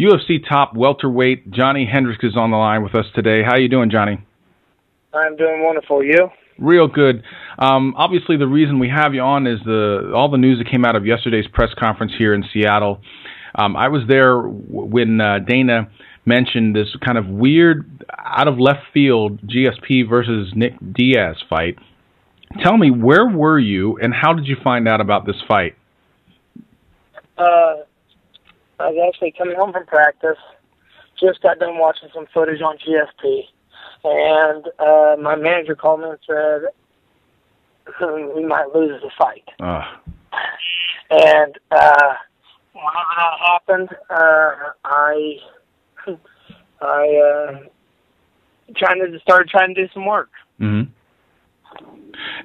UFC top welterweight Johny Hendricks is on the line with us today. How you doing, Johnny? I'm doing wonderful. You? Real good. Obviously, the reason we have you on is all the news that came out of yesterday's press conference here in Seattle. I was there when Dana mentioned this kind of weird, out of left field GSP versus Nick Diaz fight. Tell me, where were you and how did you find out about this fight? I was actually coming home from practice. Just got done watching some footage on GSP. And my manager called me and said, we might lose the fight. And whenever that happened, I started trying to do some work. Mm-hmm.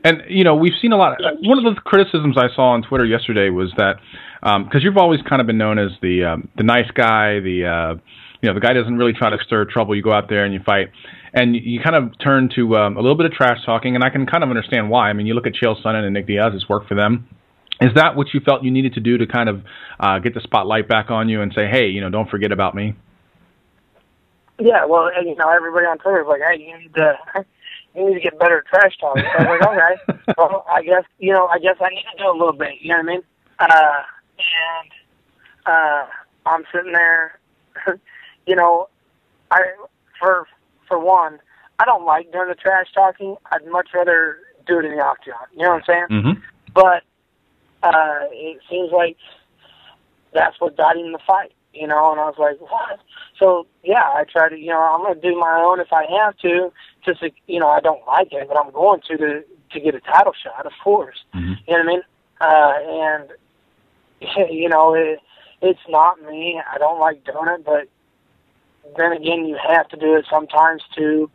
And, you know, we've seen a lot. One of the criticisms I saw on Twitter yesterday was that, because you've always kind of been known as the nice guy, the guy doesn't really try to stir trouble. You go out there and you fight. And you kind of turn to a little bit of trash talking, and I can kind of understand why. I mean, you look at Chael Sonnen and Nick Diaz, it's worked for them. Is that what you felt you needed to do to kind of get the spotlight back on you and say, hey, don't forget about me? Yeah, well, everybody on Twitter is like, hey, you need to get better at trash talking. So I was like, okay, well, I guess I need to do a little bit. You know what I mean? I'm sitting there, For one, I don't like doing the trash talking. I'd much rather do it in the octagon. You know what I'm saying? Mm-hmm. But it seems like that's what got him the fight, and I was like, what? So, yeah, I try to, I'm going to do my own if I have to. Just, I don't like it, but I'm going to get a title shot, of course. Mm-hmm. You know what I mean? It's not me. I don't like doing it, but then again, you have to do it sometimes to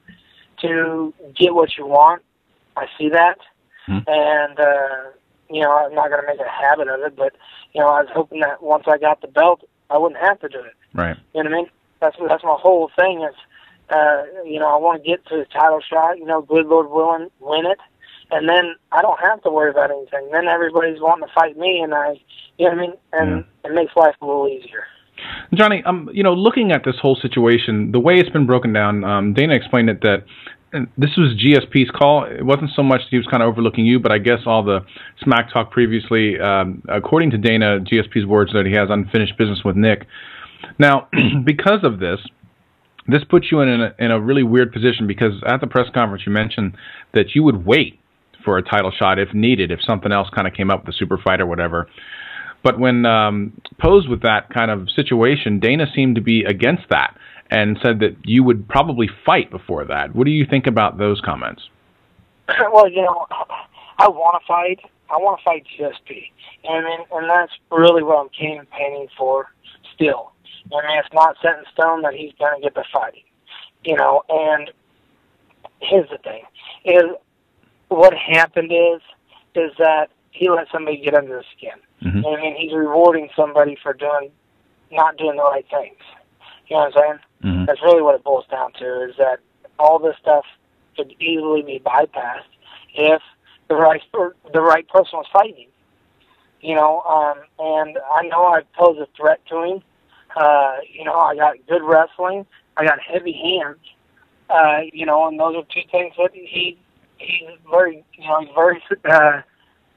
get what you want. I see that. Mm-hmm. And, I'm not going to make a habit of it, but, I was hoping that once I got the belt, I wouldn't have to do it. Right. You know what I mean? That's my whole thing is, I want to get to the title shot, good Lord willing, win it. And then I don't have to worry about anything. Then everybody's wanting to fight me, and you know what I mean? And it makes life a little easier. Johnny, looking at this whole situation, the way it's been broken down, Dana explained it that this was GSP's call. It wasn't so much that he was kind of overlooking you, but I guess all the smack talk previously, according to Dana, GSP's words that he has unfinished business with Nick. Now, because of this puts you in a really weird position because at the press conference you mentioned that you would wait for a title shot if needed, if something else kind of came up, the super fight or whatever. But when posed with that kind of situation, Dana seemed to be against that and said that you would probably fight before that. What do you think about those comments? Well, I want to fight. I want to fight GSP. And that's really what I'm campaigning for still. It's not set in stone that he's going to get the fight. And here's the thing. What happened is that he let somebody get under his skin. Mm-hmm. He's rewarding somebody for not doing the right things. You know what I'm saying? Mm-hmm. That's really what it boils down to, is that all this stuff could easily be bypassed if the right person was fighting. And I know I posed a threat to him. I got good wrestling. I got heavy hands. And those are two things that he's very,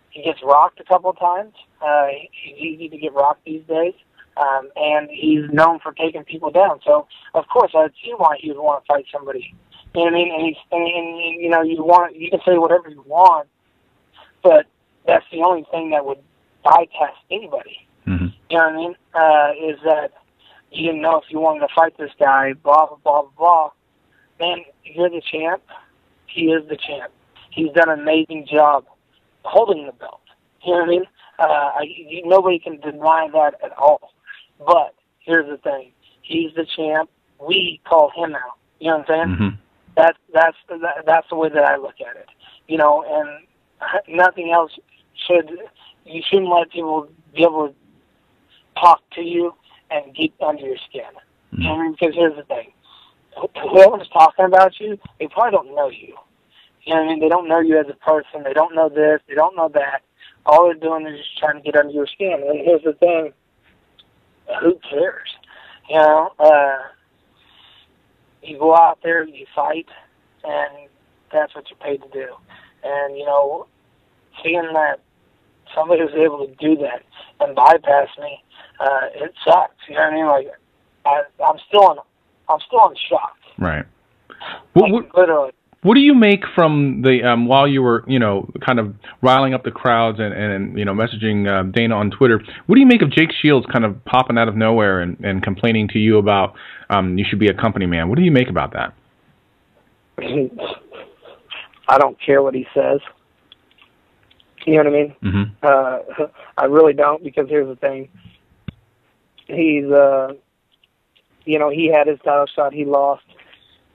he gets rocked a couple of times. He's easy to get rocked these days. And he's known for taking people down. So, of course, I'd see why he would want to fight somebody. You know what I mean? And you can say whatever you want, but that's the only thing that would bypass anybody. Mm-hmm. You know what I mean? Is that you didn't know if you wanted to fight this guy, blah, blah, blah, blah. Man, you're the champ. He is the champ. He's done an amazing job holding the belt. You know what I mean? Nobody can deny that at all. But here's the thing. He's the champ. We call him out. You know what I'm saying? Mm-hmm. That's the way that I look at it. And nothing else you shouldn't let people be able to talk to you and get under your skin. Mm-hmm. You know what I mean? Because here's the thing. Whoever's talking about you, they probably don't know you. You know what I mean? They don't know you as a person. They don't know this. They don't know that. All they're doing is just trying to get under your skin. And here's the thing. Who cares? You know, you go out there, you fight, and that's what you're paid to do. And, you know, seeing that somebody was able to do that and bypass me, it sucks. You know what I mean? Like, I'm still in shock. Right. Like, literally. What do you make from the while you were, you know, kind of riling up the crowds and you know, messaging Dana on Twitter? What do you make of Jake Shields kind of popping out of nowhere and complaining to you about you should be a company man? What do you make about that? I don't care what he says. You know what I mean? Mm-hmm. I really don't, because here's the thing. He's, you know, he had his title shot, he lost.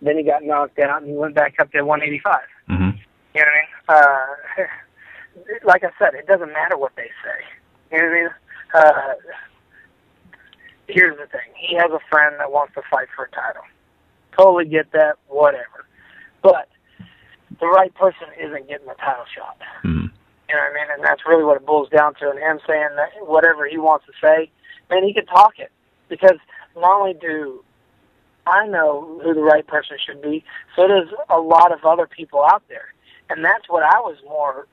Then he got knocked out, and he went back up to 185. Mm-hmm. You know what I mean? Like I said, it doesn't matter what they say. You know what I mean? Here's the thing. He has a friend that wants to fight for a title. Totally get that, whatever. But the right person isn't getting the title shot. Mm-hmm. You know what I mean? And that's really what it boils down to. And him saying that whatever he wants to say, man, he can talk it. Because not only do I know who the right person should be, so does a lot of other people out there. And that's what I was more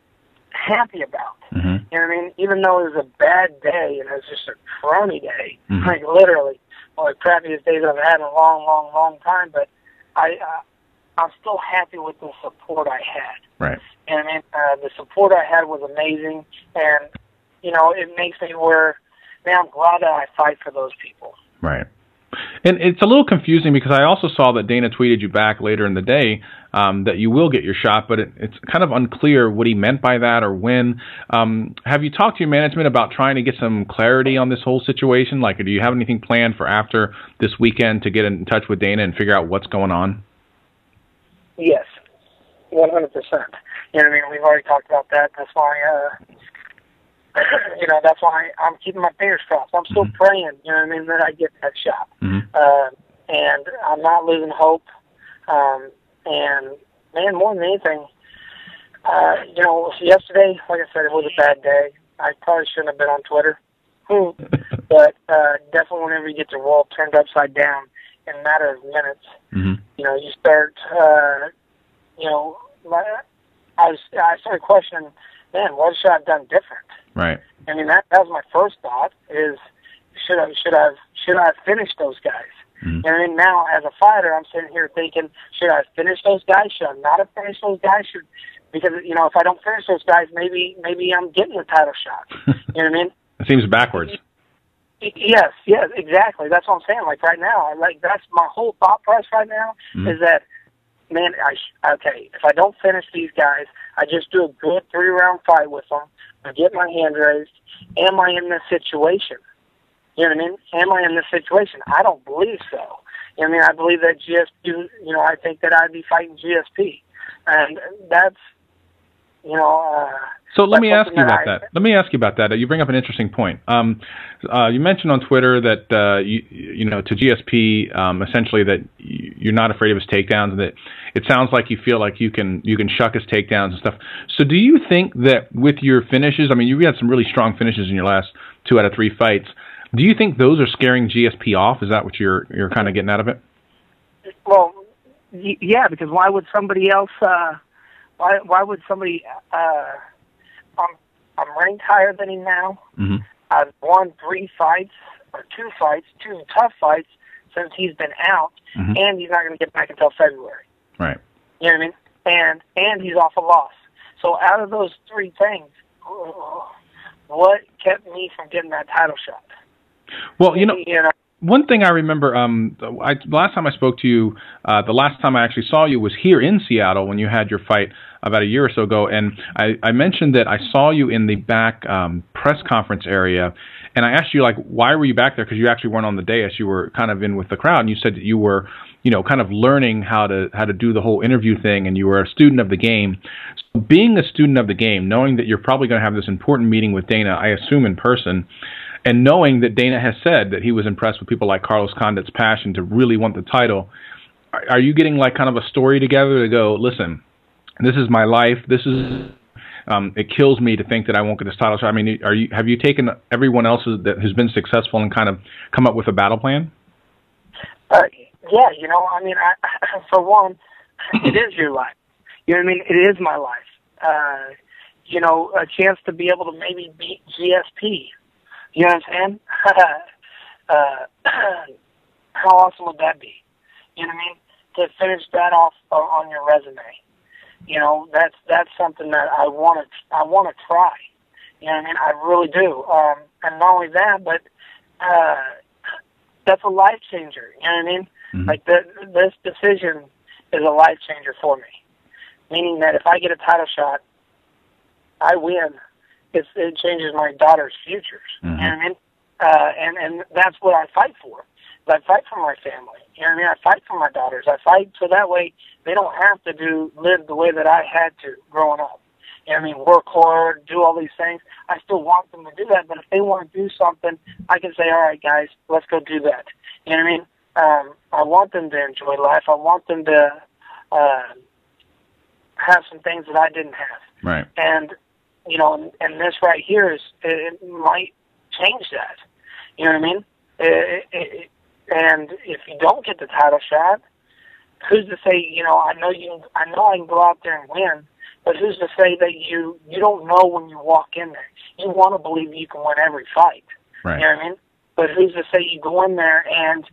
happy about. Mm-hmm. You know what I mean? Even though it was a bad day and it was just a crummy day, mm-hmm. like literally, one of the crappiest days I've had in a long, long, long time, but I'm still happy with the support I had. Right. And I mean, the support I had was amazing, and, you know, it makes me where, man, I'm glad that I fight for those people. Right. And it's a little confusing because I also saw that Dana tweeted you back later in the day that you will get your shot, but it's kind of unclear what he meant by that or when. Have you talked to your management about trying to get some clarity on this whole situation? Like, do you have anything planned for after this weekend to get in touch with Dana and figure out what's going on? Yes, 100%. You know what I mean? We've already talked about that. That's why, you know, that's why I'm keeping my fingers crossed. I'm still mm-hmm. praying, you know what I mean, that I get that shot. Mm-hmm. And I'm not losing hope. And, man, more than anything, you know, yesterday, like I said, it was a bad day. I probably shouldn't have been on Twitter. But definitely whenever you get the world turned upside down in a matter of minutes, mm-hmm. you know, you start, you know, I started questioning, man, what should I have done different? Right. I mean, that was my first thought is, should I have finished those guys? Mm-hmm. And I mean, now as a fighter, I'm sitting here thinking, should I have finished those guys? Should I not have finished those guys? Because, you know, if I don't finish those guys, maybe I'm getting the title shot. You know what I mean? It seems backwards. Yes, exactly. That's what I'm saying. Like right now, that's my whole thought process right now mm-hmm. is that, man, okay, if I don't finish these guys, I just do a good 3-round fight with them. I get my hand raised. Am I in this situation? You know what I mean? Am I in this situation? I don't believe so. You know what I mean? I believe that GSP, you know, I think that I'd be fighting GSP. And that's, you know... So let me ask you about that. Let me ask you about that. You bring up an interesting point. You mentioned on Twitter that you know, to GSP essentially that you're not afraid of his takedowns, and that it sounds like you feel like you can shuck his takedowns and stuff. So do you think that with your finishes, I mean, you had some really strong finishes in your last 2 out of 3 fights. Do you think those are scaring GSP off? Is that what you're kind of getting out of it? Well, yeah, because why would somebody else? Why would somebody? I'm ranked higher than him now. Mm-hmm. I've won 3 fights, or 2 fights, 2 tough fights since he's been out, mm-hmm. and he's not going to get back until February. Right. You know what I mean? And he's off a loss. So out of those 3 things, what kept me from getting that title shot? Well, you know one thing I remember, last time I spoke to you, the last time I actually saw you was here in Seattle when you had your fight about a year or so ago, and I mentioned that I saw you in the back press conference area, and I asked you, like, why were you back there? Because you actually weren't on the dais, you were kind of in with the crowd, and you said that you were, you know, kind of learning how to do the whole interview thing, and you were a student of the game. So being a student of the game, knowing that you're probably going to have this important meeting with Dana, I assume in person, and knowing that Dana has said that he was impressed with people like Carlos Condit's passion to really want the title, are you getting like kind of a story together to go, listen, this is my life. This is it kills me to think that I won't get this title shot. I mean, have you taken everyone else who's been successful and kind of come up with a battle plan? Yeah, you know, I mean, for one, it is your life. You know what I mean? It is my life. You know, a chance to be able to maybe beat GSP. You know what I'm saying? How awesome would that be? You know what I mean? To finish that off on your resume. You know, that's something that I want to try. You know what I mean? I really do. And not only that, but that's a life changer. You know what I mean? Mm-hmm. Like this decision is a life changer for me. Meaning that if I get a title shot, I win. It changes my daughter's futures. Mm-hmm. You know what I mean? And that's what I fight for. I fight for my family. You know what I mean? I fight for my daughters. I fight so that way they don't have to live the way that I had to growing up. You know what I mean? Work hard, do all these things. I still want them to do that, but if they want to do something, I can say, all right, guys, let's go do that. You know what I mean? I want them to enjoy life. I want them to have some things that I didn't have. Right. And, you know, and this right here it might change that. You know what I mean? And if you don't get the title shot, who's to say, you know, I know I can go out there and win, but who's to say that you don't know when you walk in there? You want to believe you can win every fight. Right. You know what I mean? But who's to say you go in there and,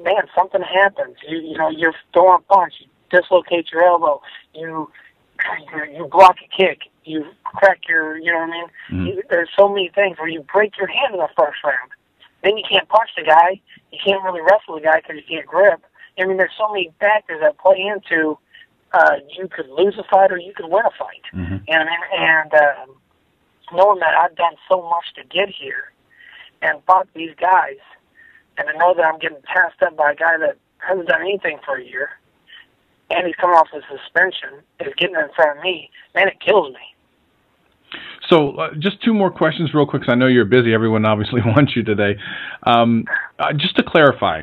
man, something happens. You know, you're throwing a punch, you dislocate your elbow, you block a kick, you crack your, you know what I mean? Mm-hmm. There's so many things where you break your hand in the first round. Then you can't punch the guy. You can't really wrestle the guy because you can't grip. I mean, there's so many factors that play into you could lose a fight or you could win a fight. Mm-hmm. You know what I mean? And knowing that I've done so much to get here and fought these guys, and to know that I'm getting passed up by a guy that hasn't done anything for a year, and he's coming off a suspension, is getting in front of me, man, it kills me. So just two more questions real quick, because I know you're busy. Everyone obviously wants you today. Just to clarify,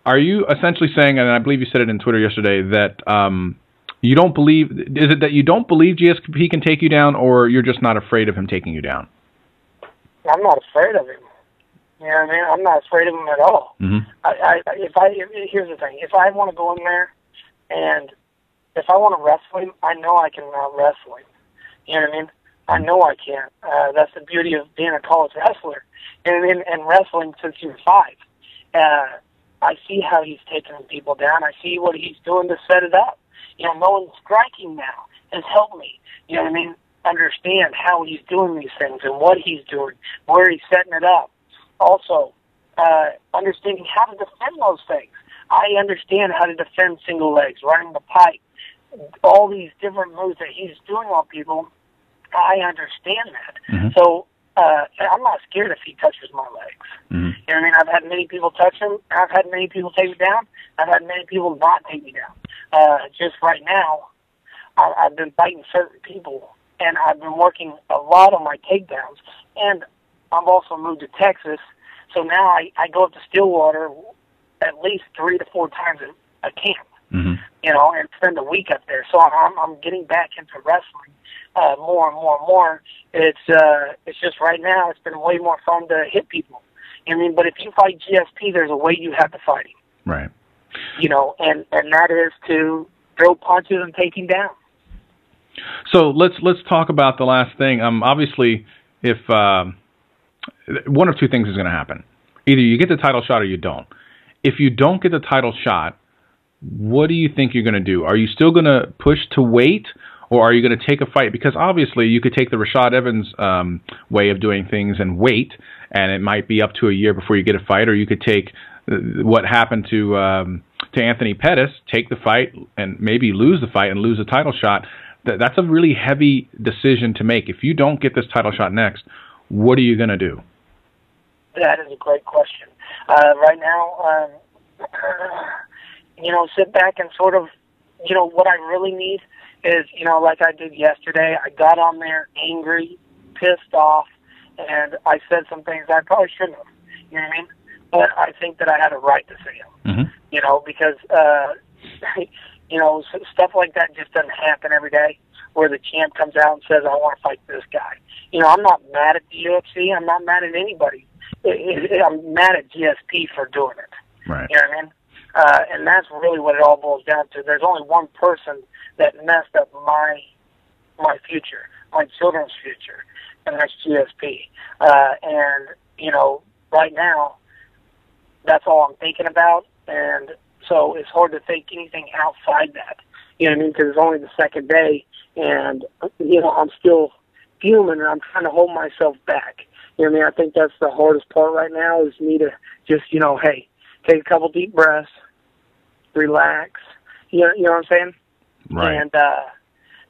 are you essentially saying, and I believe you said it in Twitter yesterday, that you don't believe, is it that you don't believe GSP can take you down, or you're just not afraid of him taking you down? I'm not afraid of him. You know what I mean? I'm not afraid of him at all. Mm-hmm. Here's the thing. If I want to go in there and if I want to wrestle him, I know I can wrestle him. You know what I mean? I know I can. That's the beauty of being a college wrestler and wrestling since you were 5. I see how he's taking people down. I see what he's doing to set it up. You know, knowing striking now has helped me. You know what I mean? Understand how he's doing these things and what he's doing, where he's setting it up. Also, understanding how to defend those things. I understand how to defend single legs, running the pipe, all these different moves that he's doing on people. I understand that. Mm-hmm. So I'm not scared if he touches my legs. Mm-hmm. You know what I mean? I've had many people touch him. I've had many people take me down. I've had many people not take me down. Just right now, I've been fighting certain people, and I've been working a lot on my takedowns. And I've also moved to Texas, so now I go up to Stillwater at least 3 to 4 times a camp. Mm-hmm. You know, and spend a week up there. So I'm getting back into wrestling more and more and more. It's just right now it's been way more fun to hit people. I mean, but if you fight GSP, there's a way you have to fight him. Right. You know, and that is to throw punches and take him down. So let's talk about the last thing. Obviously, if one of two things is going to happen, either you get the title shot or you don't. If you don't get the title shot, what do you think you're going to do? Are you still going to push to wait, or are you going to take a fight? Because obviously you could take the Rashad Evans way of doing things and wait, and it might be up to a year before you get a fight, or you could take what happened to Anthony Pettis, take the fight and maybe lose the fight and lose the title shot. That's a really heavy decision to make. If you don't get this title shot next, what are you going to do? That is a great question. Right now, you know, sit back and sort of, you know, what I really need is, you know, like I did yesterday, I got on there angry, pissed off, and I said some things I probably shouldn't have. You know what I mean? But I think that I had a right to say them. Mm-hmm. You know, because, you know, stuff like that just doesn't happen every day where the champ comes out and says, I want to fight this guy. You know, I'm not mad at the UFC. I'm not mad at anybody. I'm mad at GSP for doing it. Right. You know what I mean? And that's really what it all boils down to. There's only one person that messed up my future, my children's future, and that's GSP. And, you know, right now, that's all I'm thinking about. And so it's hard to think anything outside that. You know what I mean? Because it's only the second day, and, you know, I'm still human, and I'm trying to hold myself back. You know what I mean? I think that's the hardest part right now is me to just, you know, hey, take a couple deep breaths, relax. You know what I'm saying? Right. And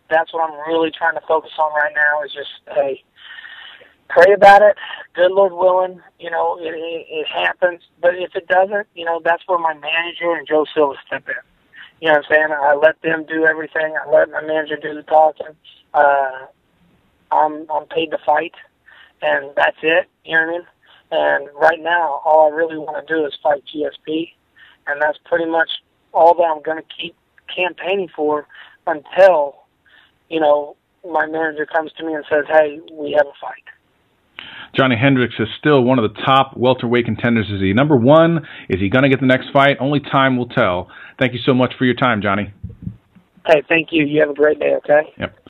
that's what I'm really trying to focus on right now is just, hey, pray about it. Good Lord willing, you know, it happens. But if it doesn't, you know, that's where my manager and Joe Silva step in. You know what I'm saying? I let them do everything. I let my manager do the talking. I'm paid to fight, and that's it. You know what I mean? And right now, all I really want to do is fight GSP, and that's pretty much all that I'm going to keep campaigning for until, you know, my manager comes to me and says, hey, we have a fight. Johny Hendricks is still one of the top welterweight contenders. Is he number one? Is he going to get the next fight? Only time will tell. Thank you so much for your time, Johny. Hey, thank you. You have a great day, okay? Yep.